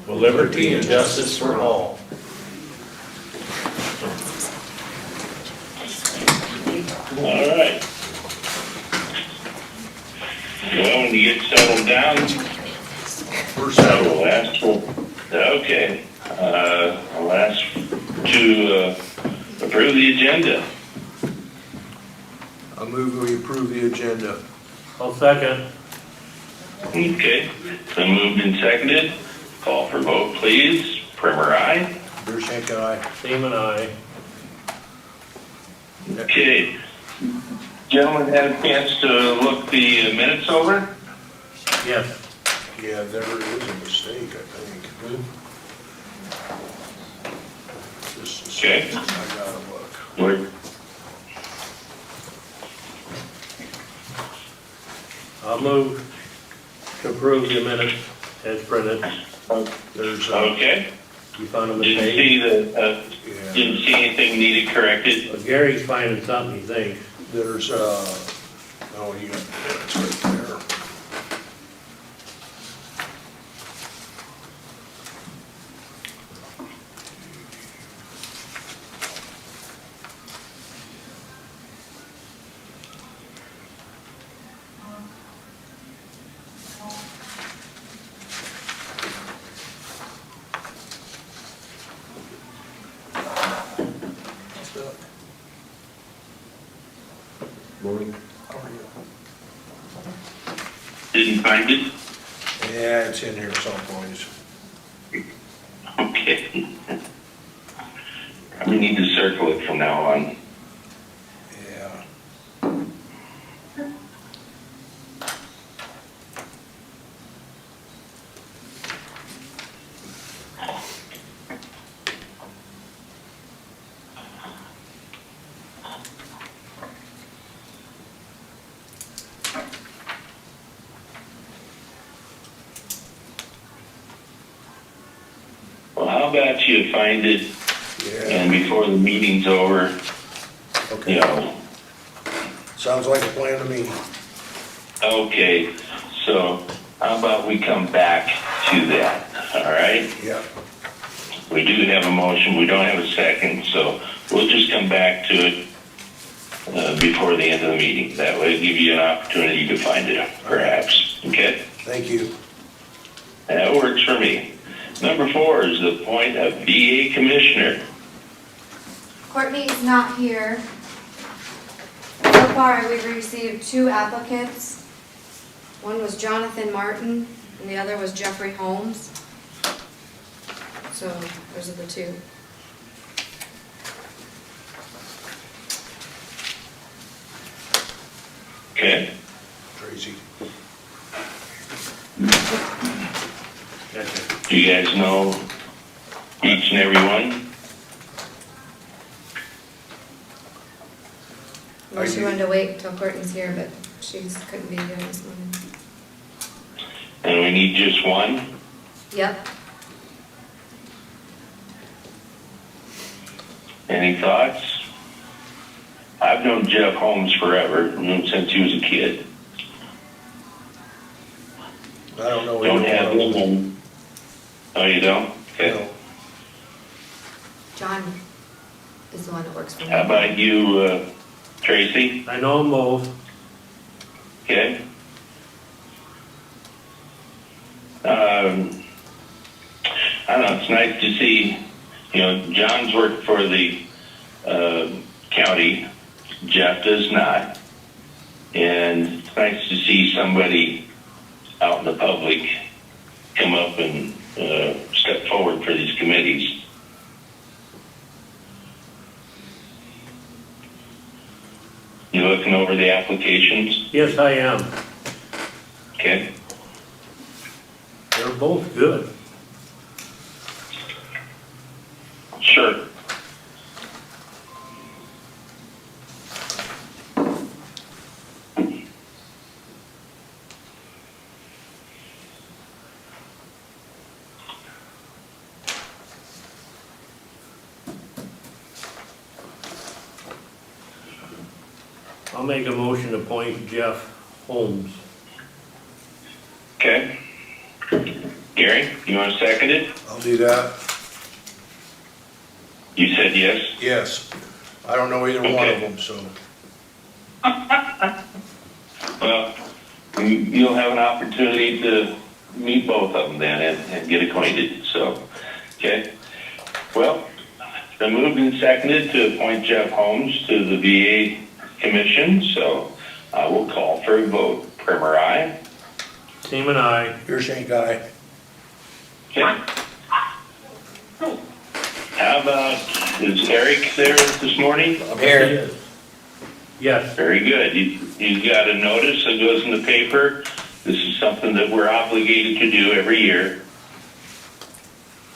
with liberty and justice for all. All right. Well, when you get settled down, We're I settled. will ask for, okay, I'll ask to approve the agenda. I move we approve the agenda. I'll second. Okay, so moved and seconded. Call for vote, please. Primer, aye. Dershank, aye. Seaman, aye. Okay. Gentlemen, had a chance to look the minutes over? Yes. Yeah, there is a mistake, I think. Just a Okay. second, I gotta look. We're- I'll move to approve the minutes as printed. There's, Okay, You found a didn't mistake? see that, yeah, didn't see anything needed corrected. Well, Gary's finding something, he thinks. there's, oh, you got, it's right there. Morning. How are you? Didn't find it? Yeah, it's in here someplace. Okay. We need to circle it from now on. Yeah. Well, how about you find it and Yeah, before the meeting's over, you okay. know, Sounds like a plan to me. okay, so how about we come back to that, all right? Yeah, We do have a motion, we don't have a second, so we'll just come back to it before the end of the meeting. That way it'll give you an opportunity to find it, perhaps, okay? thank you. That works for me. Number 4 is the appoint of VA Commissioner. Courtney is not here. So far, we've received 2 applicants. One was Jonathan Martin, and the other was Jeffrey Holmes. So, those are the 2. Okay, Tracy. Gotcha. do you guys know each and every one? Well, she wanted to wait until Courtney's here, but she couldn't be here this morning. And we need just one? Yep. Any thoughts? I've known Jeff Holmes forever, known since he was a kid. I don't know. Don't either have one of them. him. Oh, you don't? Okay. No. John is the one that works for me. How about you, Tracy? I know them both. Okay. I don't know, it's nice to see, you know, John's worked for the county, Jeff does not. And it's nice to see somebody out in the public come up and step forward for these committees. You looking over the applications? Yes, I am. Okay. They're both good. Sure. I'll make a motion to appoint Jeff Holmes. Okay. Gary? Gary, you want to second it? I'll do that. You said yes? Yes. I don't know either one of Okay. them, so. Well, you'll have an opportunity to meet both of them then and get acquainted, so, okay? Well, it's been moved and seconded to appoint Jeff Holmes to the VA Commission, so I will call for a vote. Primer, aye. Seaman, aye. Pearson, aye. Okay. How about, is Eric there this morning? I'm Yes, he here. is. Yes, Very good. You got a notice that goes in the paper. This is something that we're obligated to do every year.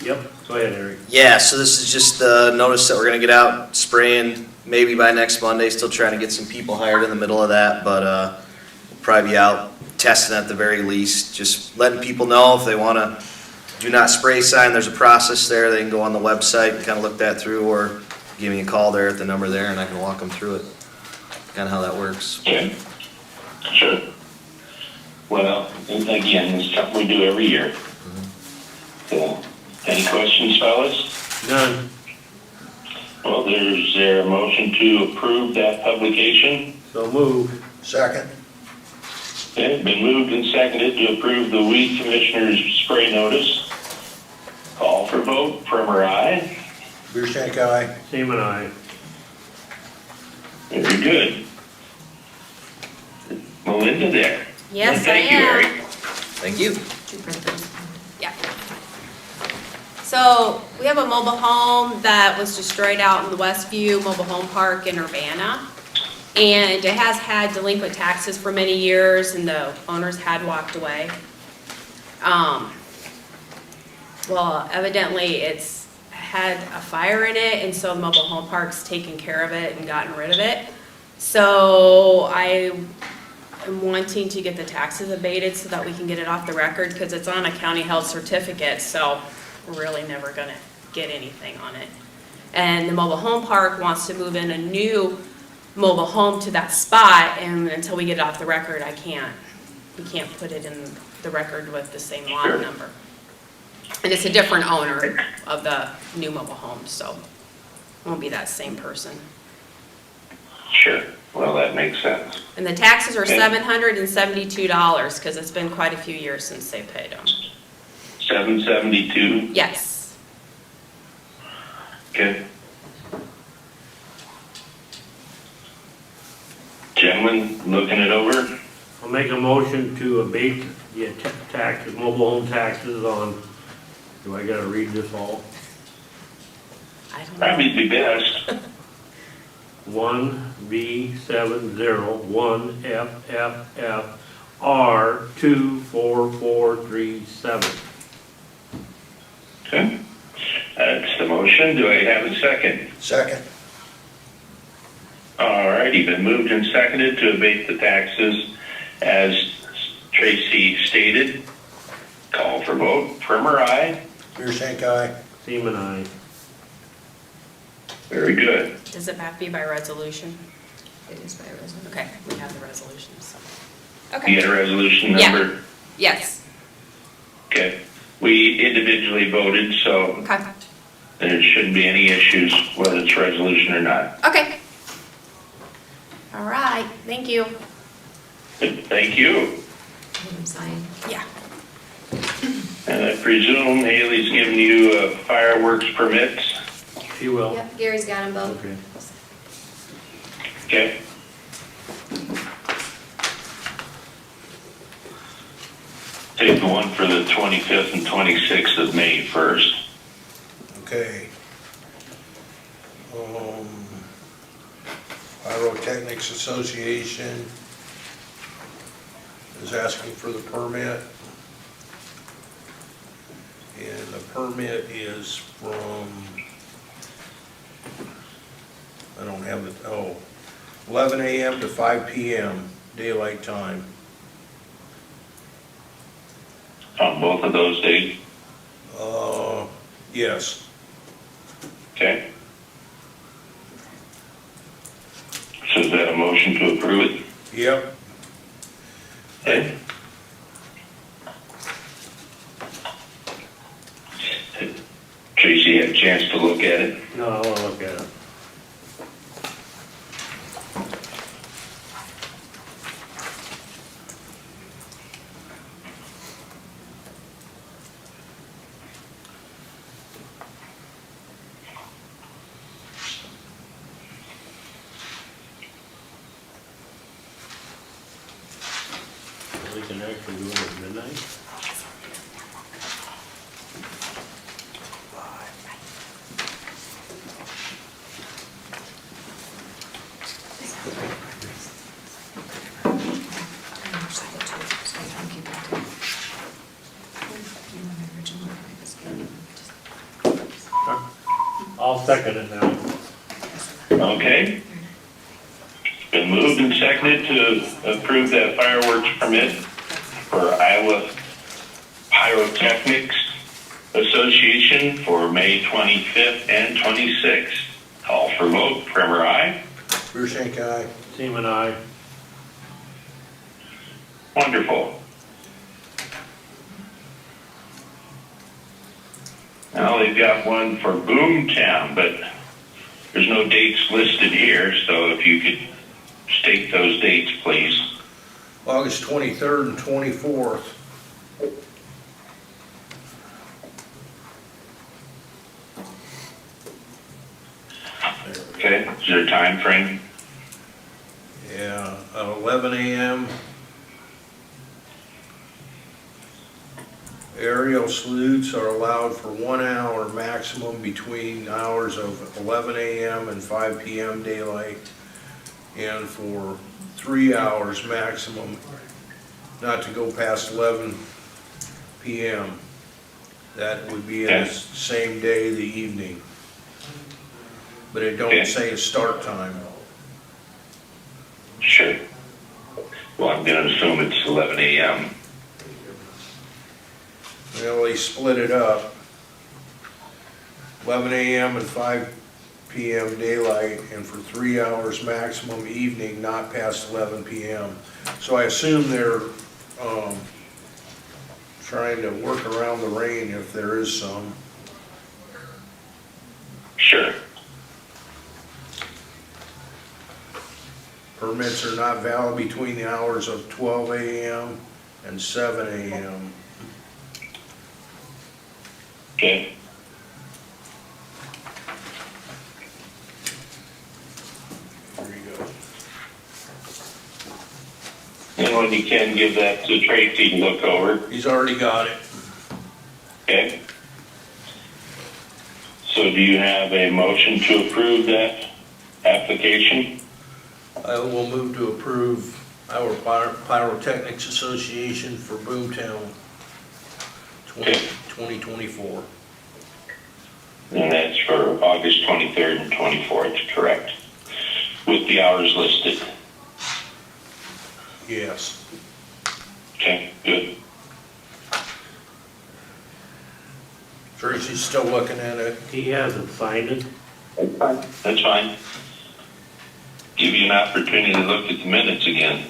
yep, go ahead, Eric. Yeah, so this is just the notice that we're gonna get out spraying maybe by next Monday. Still trying to get some people hired in the middle of that, but we'll probably be out testing at the very least. Just letting people know if they wanna do not spray sign, there's a process there. They can go on the website and kind of look that through, or give me a call there at the number there and I can walk them through it. Kind of how that works. Okay. Sure. Well, again, it's something we do every year. So, any questions, fellas? None. Well, there's there a motion to approve that publication? So moved. Second. Okay, been moved and seconded to approve the weed commissioner's spray notice. Call for vote. Primer, aye. Pearson, aye. Seaman, aye. Very good. Melinda there. Yes, And thank I you, am. Eric. Thank you. Yeah. So we have a mobile home that was destroyed out in the Westview Mobile Home Park in Urbana. And it has had delinquent taxes for many years and the owners had walked away. Well, evidently it's had a fire in it and so the mobile home park's taken care of it and gotten rid of it. So I am wanting to get the taxes abated so that we can get it off the record because it's on a county held certificate, so we're really never gonna get anything on it. And the mobile home park wants to move in a new mobile home to that spot, and until we get it off the record, we can't put it in the record with the same lot Sure. number. And it's a different owner of the new mobile home, so it won't be that same person. Sure. Well, that makes sense. And the taxes are Okay. $772, because it's been quite a few years since they paid them. 772. Yes. Okay. Gentlemen, looking it over? I'll make a motion to abate the taxes, mobile home taxes on, do I gotta read this all? I don't know. Probably be best. 1B7011FFR24437. Okay. That's the motion. Do I have a second? Second. All righty, been moved and seconded to abate the taxes as Tracy stated. Call for vote. Primer, aye. Pearson, aye. Seaman, aye. Very good. Does it have to be by resolution? It is by resolution. Okay, we have the resolution, so. You Okay, get a resolution Yeah. number? yes, Okay. We individually voted, so okay, there shouldn't be any issues whether it's resolution or not. okay. All right, thank you. Thank you. Sign. Yeah. And I presume Haley's giving you fireworks permits? She will. Yep, Gary's got them both. Okay. Okay. Take the one for the 25th and 26th of May first. Okay. Pyrotechnics Association is asking for the permit. And the permit is from, I don't have it, 11 a.m. to 5 p.m. daylight time. On both of those days, Yes. okay? So is that a motion to approve it? Tracy had a chance to look at it. No, I wanna look at it. We can actually do it at midnight. I'll second it now. Okay. Been moved and seconded to approve that fireworks permit for Iowa Pyrotechnics Association for May 25th and 26th. Call for vote. Primer, aye. Brusink, aye. Seaman, aye. Wonderful. Now they've got one for Boomtown, but there's no dates listed here, so if you could state those dates, please. August 23rd and 24th. Okay, is there a time frame? Yeah, 11 a.m. Aerial salutes are allowed for 1 hour maximum between hours of 11 a.m. and 5 p.m. daylight, and for 3 hours maximum, not to go past 11 p.m. That would be in the same day, the evening. But it don't Okay. say a start time. Sure. Well, I'm going to assume it's 11 a.m. Well, they split it up. 11 a.m. and 5 p.m. daylight, and for 3 hours maximum evening, not past 11 p.m. So I assume they're trying to work around the rain if there is some. Sure. Permits are not valid between the hours of 12 a.m. and 7 a.m. Okay. There you go. And when you can, give that to Tracy to look over. He's already got it. Okay. So do you have a motion to approve that application? I will move to approve our Pyrotechnics Association for Boomtown 2024. And that's for August 23rd and 24th, correct? With the hours listed. Yes. Okay, good. Tracy's still looking at it. He hasn't signed it. That's fine. Give you an opportunity to look at the minutes again.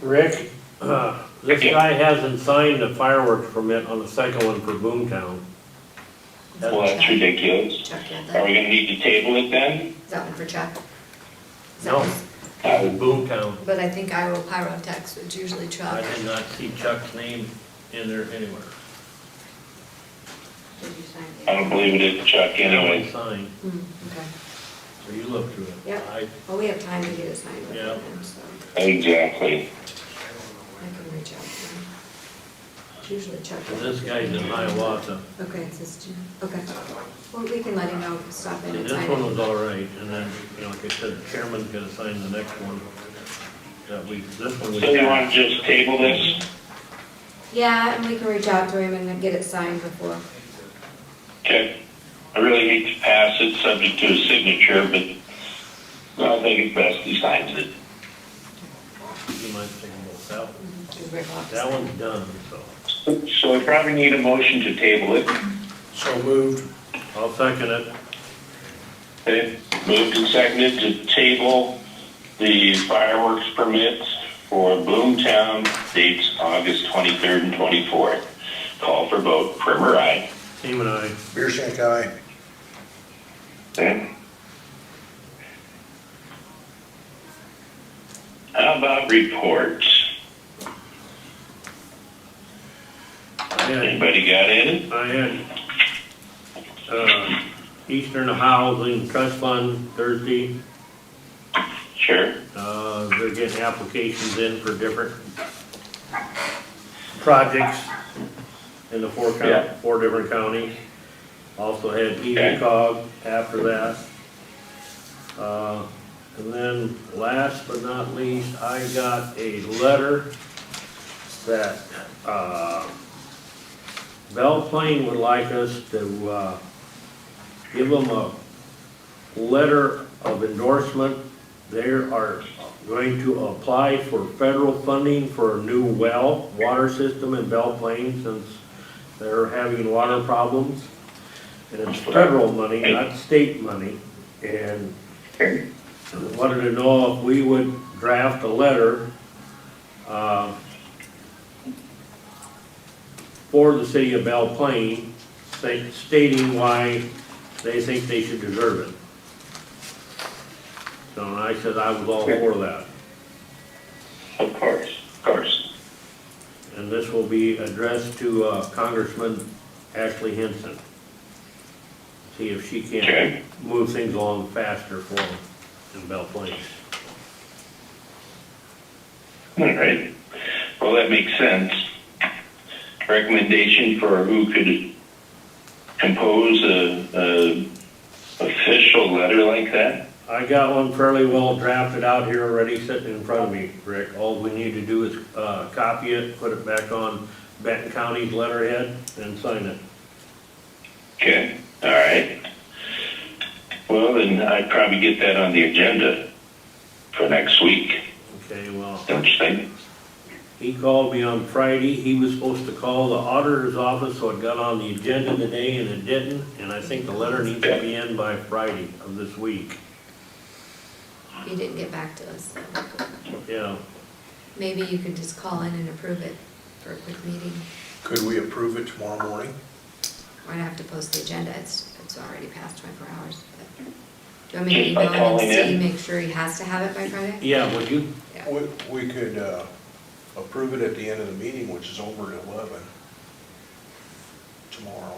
Rick, this guy hasn't signed the fireworks permit on the second one for Boomtown. Well, that's ridiculous. Chuck did Are that. we gonna need to table it then? Is that one for Chuck? Is that No. his? Boomtown. But I think Iowa Pyrotechs, it's usually I Chuck. did not see Chuck's name in there anywhere. Did you sign it? I don't believe it is Chuck anyway. Signed, Okay. so you look through it. Yep. Well, we have time to get it signed before Yeah. then, so Exactly. I can reach out. usually check. And this guy's in Hiawatha. Okay, it says June, okay. Well, we can let him know, stop in And and this sign one it. was all right, and then, like I said, the chairman's gonna sign the next one. This one we. So you want to just table this? Yeah, and we can reach out to him and then get it signed before. Okay. I really hate to pass it subject to a signature, but I think it's best he signs it. You might think about that one. Because Rick will have to That sign one's it. done, so. So we probably need a motion to table it. So moved. I'll second it. Okay, moved and seconded to table the fireworks permits for Boomtown, dates August 23rd and 24th. Call for vote, Primer, aye. Team and I, Beer shank aye. Okay. How about reports? Anybody got any? I had, Eastern Housing Trust Fund Thursday. Sure. They're getting applications in for different projects in the Yeah. four different counties. Also had Okay. ECOG after that. And then last but not least, I got a letter that, Belle Plaine would like us to, give them a letter of endorsement. They are going to apply for federal funding for a new water system in Belle Plaine since they're having water problems. And it's federal money, not state money. And wanted to know if we would draft a letter, for the city of Belle Plaine, stating why they think they should deserve it. So I said I was all for that. Of course, of course. And this will be addressed to Congressman Ashley Hinson. See if she Okay. can move things along faster for them in Belle Plaine. All right. Well, that makes sense. Recommendation for who could compose a official letter like that? I got one fairly well drafted out here already sitting in front of me, Rick. All we need to do is copy it, put it back on Benton County's letterhead, and sign it. Okay, all right. Well, then I'd probably get that on the agenda for next week, Okay, well, don't you think? he called me on Friday. He was supposed to call the auditor's office, so it got on the agenda today, and it didn't. And I think the letter needs to be in by Friday of this week. He didn't get back to us, so Yeah, maybe you could just call in and approve it for a quick meeting. Could we approve it tomorrow morning? We're gonna have to post the agenda, it's already past 24 hours. But do you want me to Just by email him and calling see, in? make sure he has to have it by Friday? yeah, would you? Yeah. We could approve it at the end of the meeting, which is over at 11 tomorrow.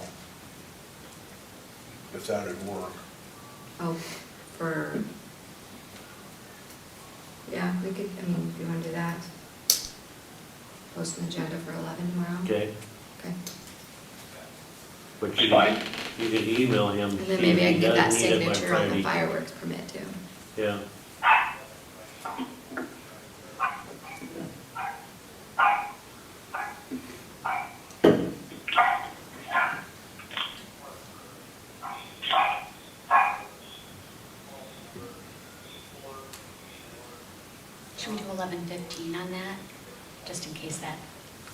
If that would work. Oh, for, yeah, we could, I mean, if you wanna do that. Post an agenda for 11 tomorrow? Okay, Okay. but It's fine. you can email him. And see then if maybe I he can get does that need it by signature on the Friday. fireworks permit too. Yeah. Should we do 11:15 on that, just in case that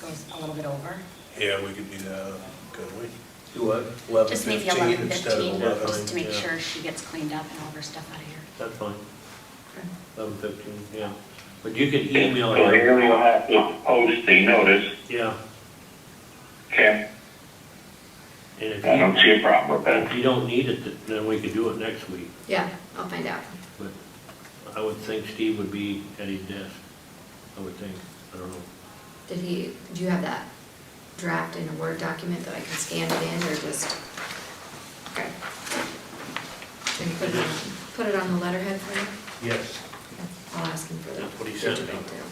goes a little bit over? Yeah, we could do that, couldn't we? Do what? 11:15 Just maybe instead of 11:15, 11. just to make yeah. sure she gets cleaned up and all of her stuff out of here. That's fine. Okay. 11:15, yeah. But you can So email him. here we'll have to post the notice, Yeah, okay? and if I don't see a problem with if that. you don't need it, then we could do it next week. Yeah, I'll find out. But I would think Steve would be at his desk. I would think. I don't know. Did you have that draft in a Word document that I can scan it in or just? Okay. Can you put it on the letterhead for you? Yes. Okay, I'll ask him for the That's what he sent me. digital too.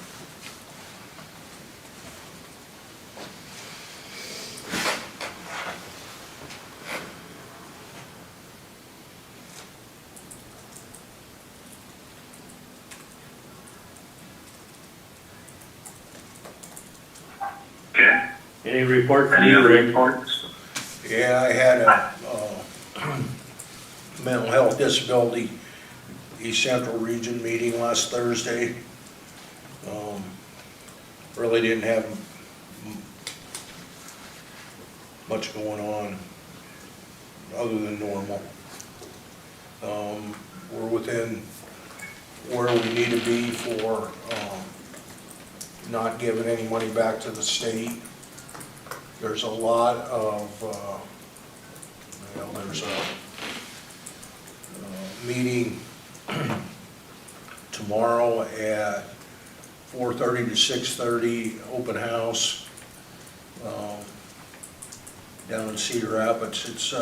Any reports from Any you, other Rick? reports? Yeah, I had a, mental health disability East Central Region meeting last Thursday. Really didn't have much going on other than normal. We're within where we need to be for, not giving any money back to the state. There's a lot of, there's a meeting tomorrow at 4:30 to 6:30, open house, down in Cedar Rapids. It's,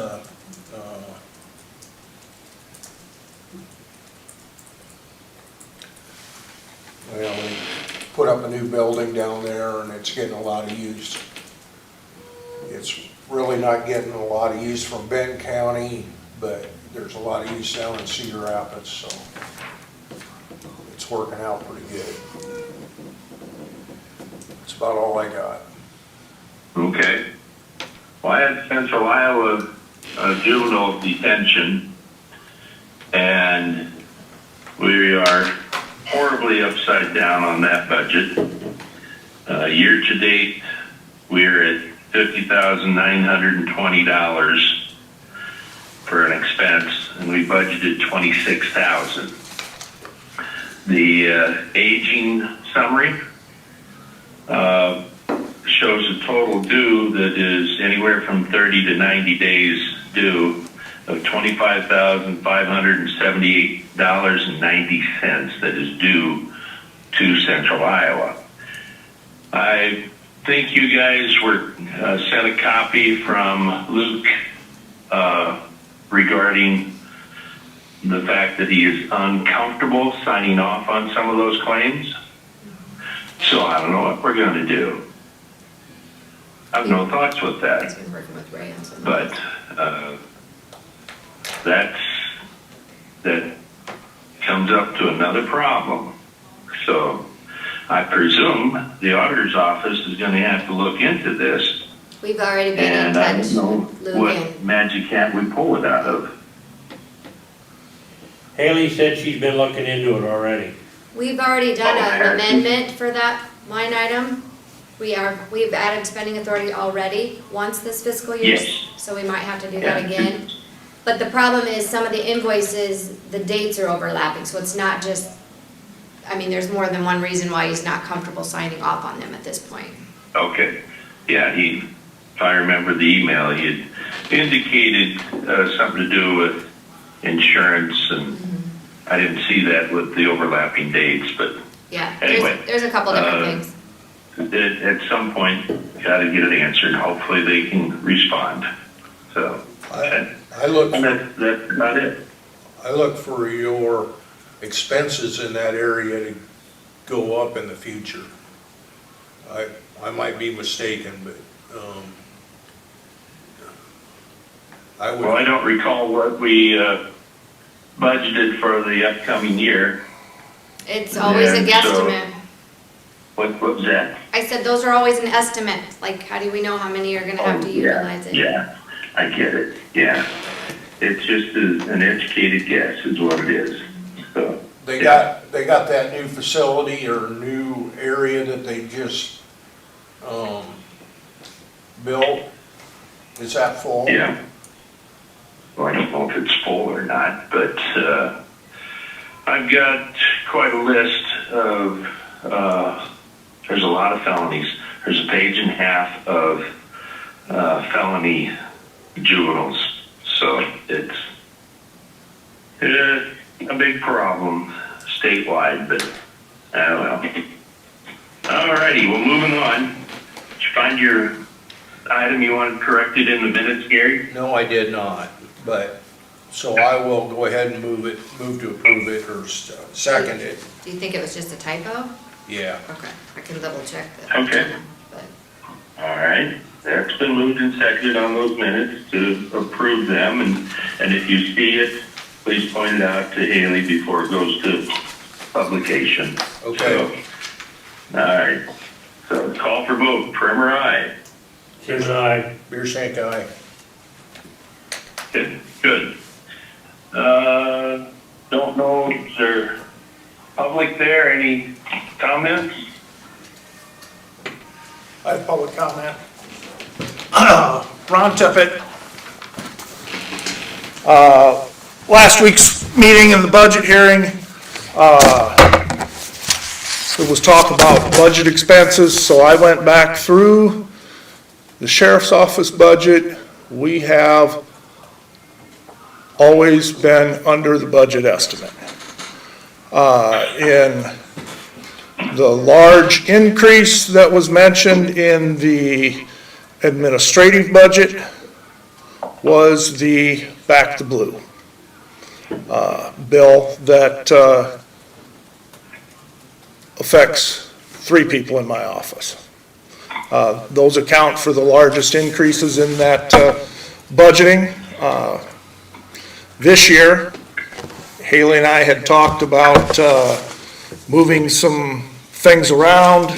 well, they put up a new building down there and it's getting a lot of use. It's really not getting a lot of use from Benton County, but there's a lot of use down in Cedar Rapids, so it's working out pretty good. That's about all I got. Okay. Well, I had Central Iowa juvenile detention, and we are horribly upside down on that budget. Year to date, we're at $50,920 for an expense, and we budgeted $26,000. The aging summary shows a total due that is anywhere from 30 to 90 days due of $25,578.90 that is due to Central Iowa. I think you guys were sent a copy from Luke regarding the fact that he is uncomfortable signing off on some of those claims. So I don't know what we're going to do. I have no thoughts with that. He's been working with Ray on something. But that comes up to another problem. So I presume the auditor's office is going to have to look into this. We've already been in And I touch don't know with Luke what and magic hat we pull it out of. Haley said she's been looking into it already. we've already done Oh, an Harrison. amendment for that line item. We've added spending authority already once this fiscal year, Yes. so we might have to do that Yeah. again. But the problem is some of the invoices, the dates are overlapping, so it's not just, I mean, there's more than one reason why he's not comfortable signing off on them at this point. Okay. Yeah, if I remember the email, he had indicated something to do with insurance, and I didn't see that with the overlapping dates, but Yeah, Anyway, there's a couple different uh, things. at some point, got to get it answered. Hopefully they can respond. So, okay. I look And for, that's about it. I look for your expenses in that area to go up in the future. I might be mistaken, but, I Well, I would, don't recall what we budgeted for the upcoming year. It's always a and so- guesstimate. What was that? I said those are always an estimate, like how do we know how many are gonna have to utilize it? Yeah, I get it, yeah. It's just an educated guess is what it is, so. they got that new facility or new area that they just, built. Is that full? Yeah. Well, I don't know if it's full or not, but I've got quite a list of, there's a lot of felonies. There's a page and a half of felony juveniles. So it's a big problem statewide, but I don't know. All righty, well, moving on. Did you find your item you wanted corrected in the minutes, Gary? No, I did not, but, so I will go ahead and move to approve it or second it. Do you think it was just a typo? Yeah. Okay, I can double check that. Okay. But All right, that's been moved and seconded on those minutes to approve them, and if you see it, please point it out to Haley before it goes to publication. Okay. So, all right, so call for vote, Primer, aye. Here's an eye. Beer Shank, aye. Okay, good. Don't know, is there public there, any comments? I have public comment. Ron Tippett. Last week's meeting in the budget hearing, there was talk about budget expenses, so I went back through the sheriff's office budget. We have always been under the budget estimate. In the large increase that was mentioned in the administrative budget was the Back to Blue bill that affects 3 people in my office. Those account for the largest increases in that budgeting. This year, Haley and I had talked about moving some things around.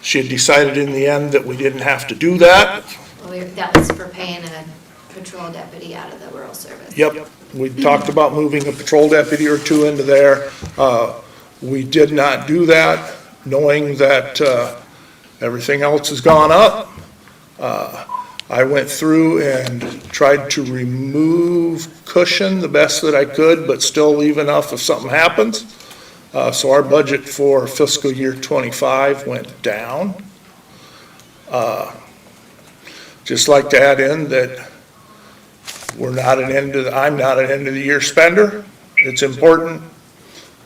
She had decided in the end that we didn't have to do that. Well, that was for paying a patrol deputy out of the rural service. Yep, we talked about moving a patrol deputy or 2 into there. We did not do that, knowing that everything else has gone up. I went through and tried to remove cushion the best that I could, but still leave enough if something happens. So our budget for fiscal year '25 went down. Just like to add in that I'm not an end of the year spender. It's important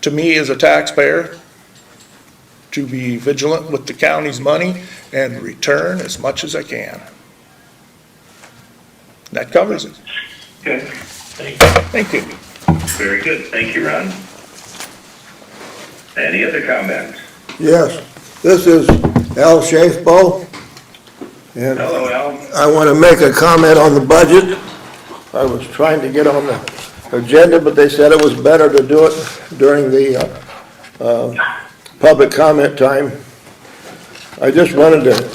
to me as a taxpayer to be vigilant with the county's money and return as much as I can. That covers it. Okay, Thank you. very good. Thank you, Ron. Any other comments? Yes, this is Al Shafbo, and Hello, Al. I want to make a comment on the budget. I was trying to get on the agenda, but they said it was better to do it during the public comment time. I just wanted to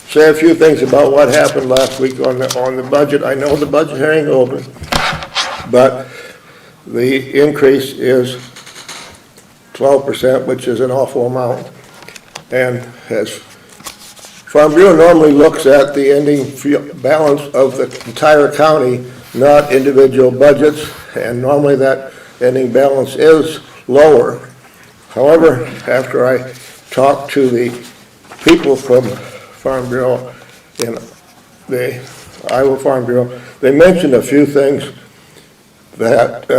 say a few things about what happened last week on the budget. I know the budget hearing open, but the increase is 12%, which is an awful amount. And as Farm Bureau normally looks at the ending balance of the entire county, not individual budgets, and normally that ending balance is lower. However, after I talked to the people from Farm Bureau and the Iowa Farm Bureau, they mentioned a few things that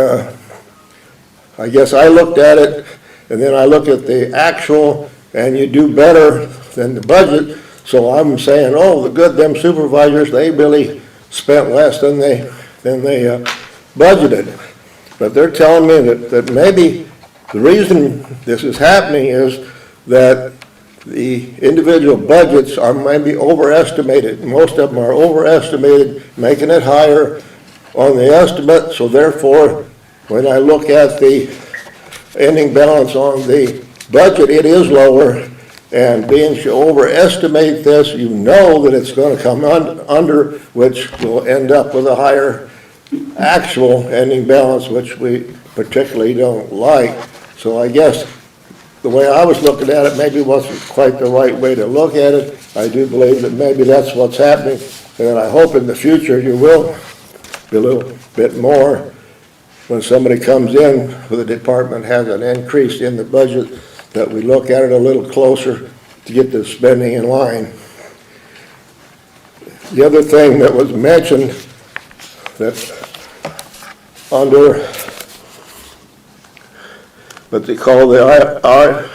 I guess I looked at it, and then I look at the actual, and you do better than the budget. So I'm saying, oh, the good, them supervisors, they really spent less than they budgeted. But they're telling me that maybe the reason this is happening is that the individual budgets are maybe overestimated. Most of them are overestimated, making it higher on the estimate. So therefore, when I look at the ending balance on the budget, it is lower. And being you overestimate this, you know that it's going to come under, which will end up with a higher actual ending balance, which we particularly don't like. So I guess the way I was looking at it maybe wasn't quite the right way to look at it. I do believe that maybe that's what's happening, and I hope in the future you will be a little bit more when somebody comes in with a department has an increase in the budget, that we look at it a little closer to get the spending in line. The other thing that was mentioned, that under what they call the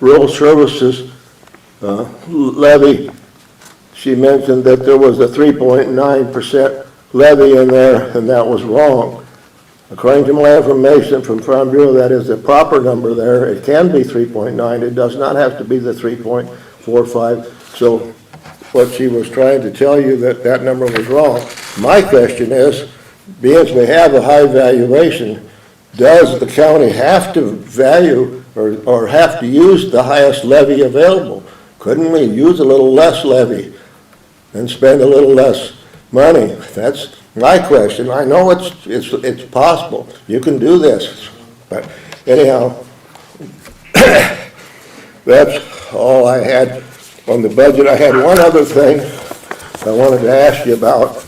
rural services levy, she mentioned that there was a 3.9% levy in there, and that was wrong. According to my information from Farm Bureau, that is the proper number there. It can be 3.9. It does not have to be the 3.45. So what she was trying to tell you, that number was wrong. My question is, being we have a high valuation, does the county have to value or have to use the highest levy available? Couldn't we use a little less levy? and spend a little less money? That's my question. I know it's possible. You can do this. But anyhow, that's all I had on the budget. I had one other thing I wanted to ask you about.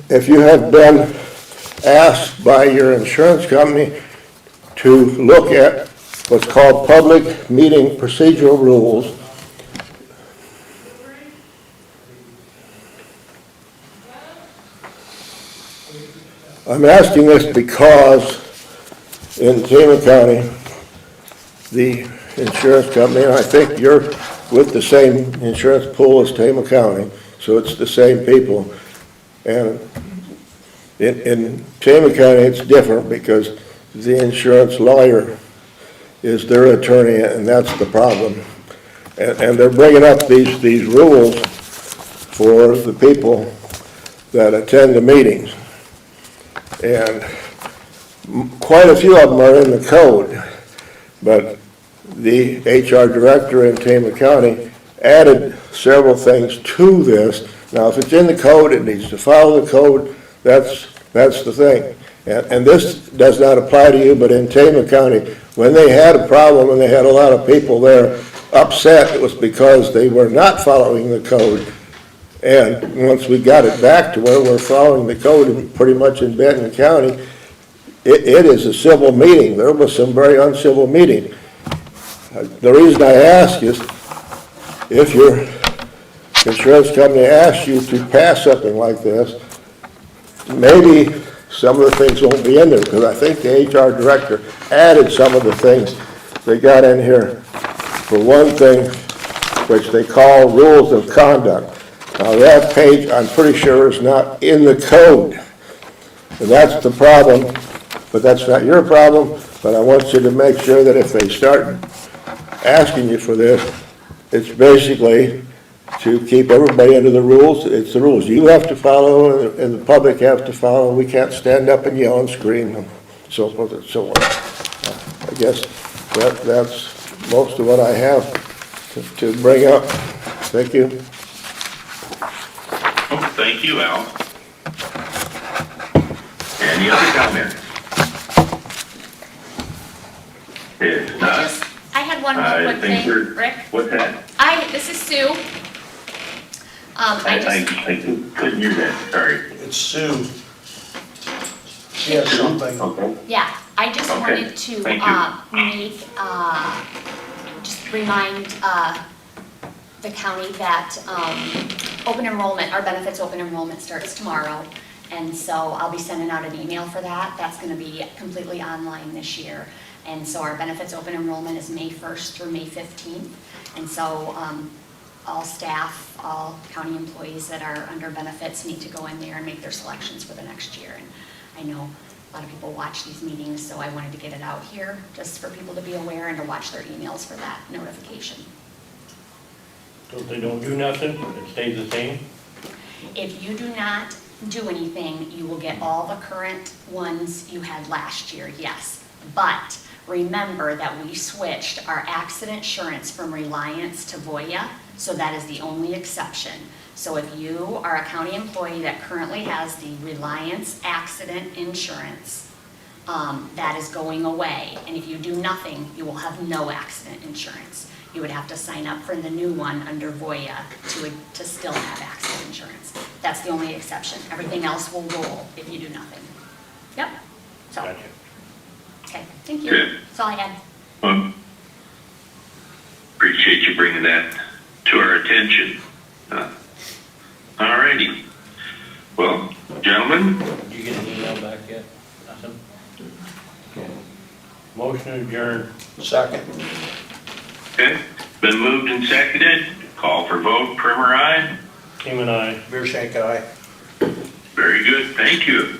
If you have been asked by your insurance company to look at what's called public meeting procedural rules, I'm asking this because in Tama County, the insurance company, and I think you're with the same insurance pool as Tama County, so it's the same people. And in Tama County, it's different because the insurance lawyer is their attorney, and that's the problem. And they're bringing up these rules for the people that attend the meetings. And quite a few of them are in the code, but the HR director in Tama County added several things to this. Now, if it's in the code, it needs to follow the code. That's the thing. And this does not apply to you, but in Tama County, when they had a problem and they had a lot of people there upset, it was because they were not following the code. And once we got it back to where we're following the code pretty much in Benton County, it is a civil meeting. There was some very uncivil meeting. The reason I ask is, if your insurance company asks you to pass something like this, maybe some of the things won't be in there, because I think the HR director added some of the things they got in here. For one thing, which they call rules of conduct. Now that page, I'm pretty sure, is not in the code. And that's the problem, but that's not your problem. But I want you to make sure that if they start asking you for this, it's basically to keep everybody under the rules. It's the rules you have to follow and the public have to follow. We can't stand up and yell and scream and so forth and so on. I guess that's most of what I have to bring up. Thank you. Oh, thank you, Al. Any other comments? If not, I had one real I quick think thing, we're, Rick. what's that? This is Sue. I couldn't hear that, sorry. It's Sue. She has something. Okay. Yeah, I just Okay, wanted to, thank just remind, the county that, open enrollment, our benefits open enrollment starts tomorrow. And so I'll be sending out an email for that. That's gonna be completely online this year. And so our benefits open enrollment is May 1st through May 15th. And so, all staff, all county employees that are under benefits need to go in there and make their selections for the next year. And I know a lot of people watch these meetings, so I wanted to get it out here just for people to be aware and to watch their emails for that notification. So if they don't do nothing, it stays the same? If you do not do anything, you will get all the current ones you had last year, yes. But remember that we switched our accident insurance from Reliance to Voya, so that is the only exception. So if you are a county employee that currently has the Reliance accident insurance, that is going away. And if you do nothing, you will have no accident insurance. You would have to sign up for the new one under Voya to still have accident insurance. That's the only exception. Everything else will roll if you do nothing. Yep. So. Gotcha. Okay, thank you. Good. That's all I had. Appreciate you bringing that to our attention. All righty. Well, gentlemen, Did you get an email back yet? Nothing? Okay. Motion adjourned. Second. okay, been moved and seconded. Call for vote, Primer, aye. Kim and I. Beer shank aye. Very good, thank you.